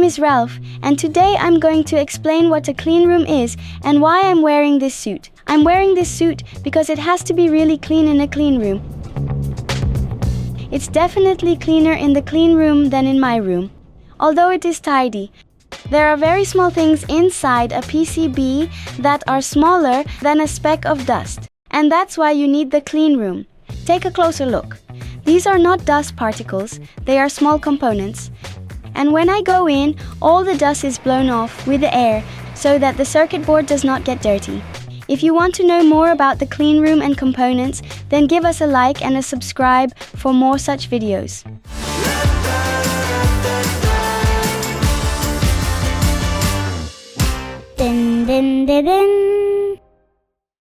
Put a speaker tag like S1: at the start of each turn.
S1: is Ralph, and today I'm going to explain what a clean room is and why I'm wearing this suit. I'm wearing this suit because it has to be really clean in a clean room. It's definitely cleaner in the clean room than in my room, although it is tidy. There are very small things inside a PCB that are smaller than a speck of dust, and that's why you need the clean room. Take a closer look. These are not dust particles, they are small components. And when I go in, all the dust is blown off with the air so that the circuit board does not get dirty. If you want to know more about the clean room and components, then give us a like and a subscribe for more such videos. Din din din din.